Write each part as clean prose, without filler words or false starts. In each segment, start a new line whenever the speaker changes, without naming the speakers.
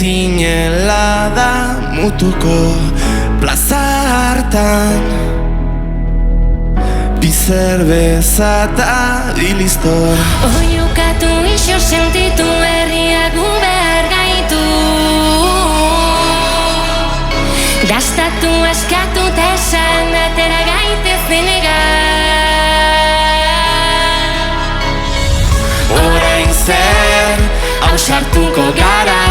Ezinela da mutuko plaza hartan bi zerbeza eta bilistor.
Oiukatu iso sentitu herriak gu behar gaitu. Gastatu askatu eta esan atera gaitezen orain zer ausartuko gara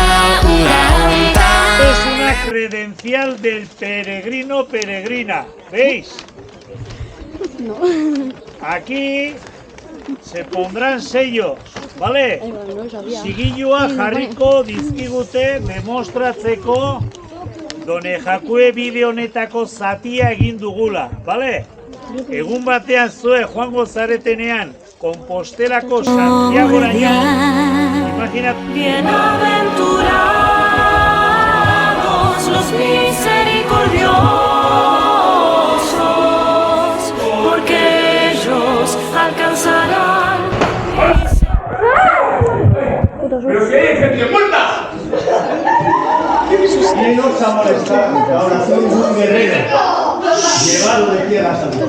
ura hontan.
Es una credencial del peregrino peregrina, ¿veis?
No.
Aquí se pondrán sellos, ¿vale?
No sabía.
Zigilua jarriko dizkigute demostratzeko Done Jakue bideo honetako zatia egin dugula, ¿vale? Egun batean zue joango zaretenean Compostelako Santiagoraino, imagínate.
Bienaventurados los misericordiosos, porque ellos alcanzarán.
¡Pero si hay gente muerta!
¿Quién nos ha molestado? Ahora soy un guerrero llevado de Tierra Santa.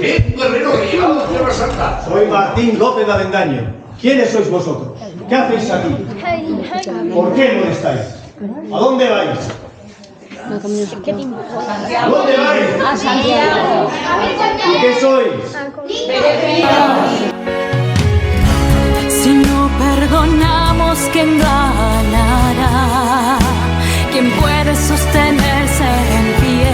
¿Qué? ¿Un guerrero que llevado de Tierra Santa?
Soy Martín López de Avendaño. ¿Quiénes sois vosotros? ¿Qué hacéis aquí? ¿Por qué molestáis? ¿A dónde vais? ¿A dónde vais?
A Santiago.
¿Y qué sois?
Si no perdonamos, ¿quién ganará? ¿Quién puede sostenerse en pie?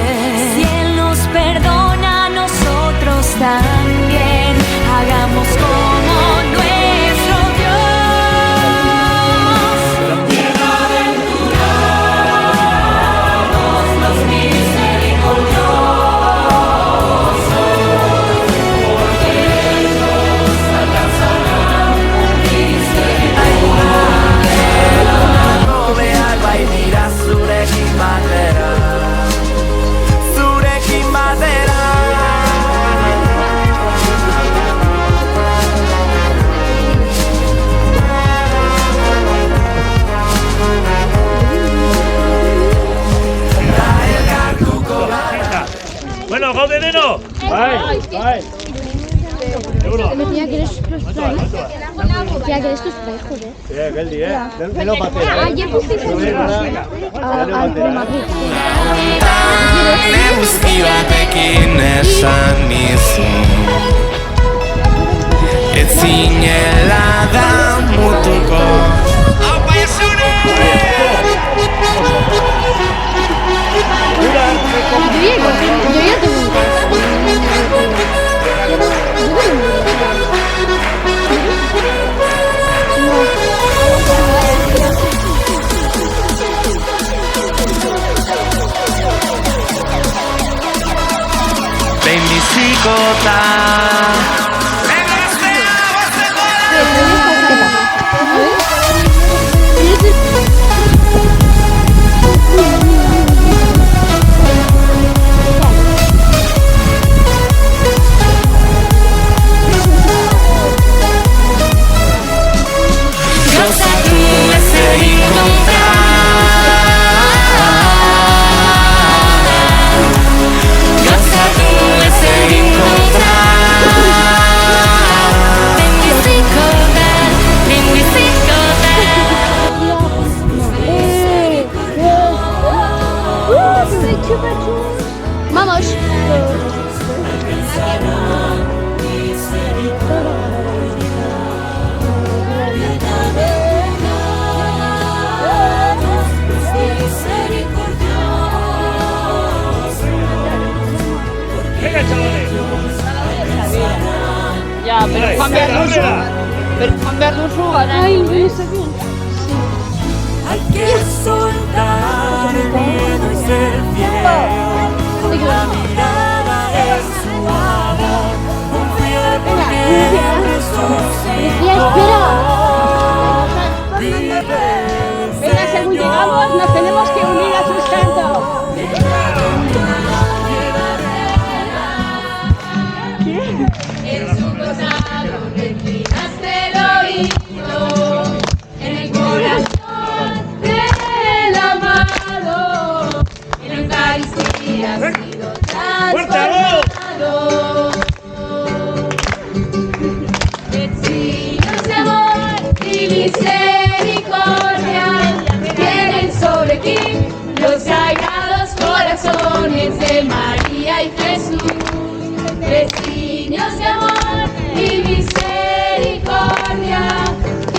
Si Él nos perdona, nosotros también hagamos como nuestro Dios. Bienaventurados los misericordiosos, porque ellos alcanzarán zurekin batera.
Bueno, gaude deno! Bai, bai. Eguno.
Tía, que eres tu spray. Tía, que eres tu spray, joder.
Geldi, Delo batera.
Ayer pusiste al Madrid.
Eguzki batekin esan nizun ezinela da mutuko. Aupa Jesune!
Yo ya tengo un
Behin bizikota
Gozatu ez egin kontra. Gozatu ez egin kontra. Lehenbiziko da, lehenbiziko da.
Vamos.
Venga, chavales.
Ya, pero Juan behar duzu gara.
Ay, no está bien.
Hay que soltar el miedo y ser fiel. La mirada es su amor. Confiar porque
Tía, espera. Venga, según llegamos, nos tenemos que unir a sus cantos.
en su costado reclinaste el oído, en el corazón de
hay Jesús, designios de amor y misericordia.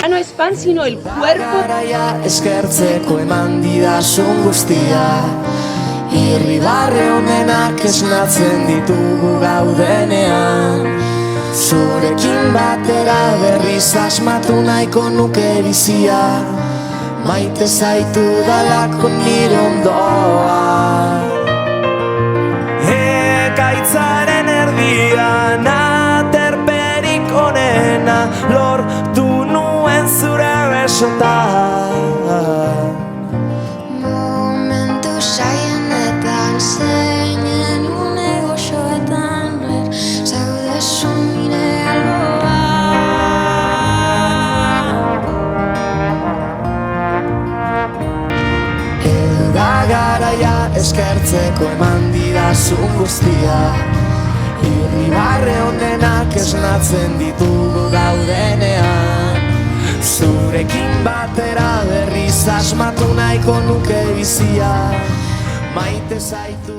No es pan, sino el cuerpo.
Garaia eskertzeko eman didazun guztia, irribarre honenak esnatzen ditugu gaudenean. Zurekin batera berriz asmatu nahiko nuke bizia, maite zaitu dalako nire ondoa. Ekaitzaren erdian aterperik onena lortu nuen zure besotan.
Momentu saienetan zeinen une goxoetan zaude nire alboan.
Edo da garaia eskertzeko eman didazun guztia, irribarre honenak esnatzen ditugu gaudenean. Zurekin batera berriz asmatu nahiko nuke bizia, maite zaitu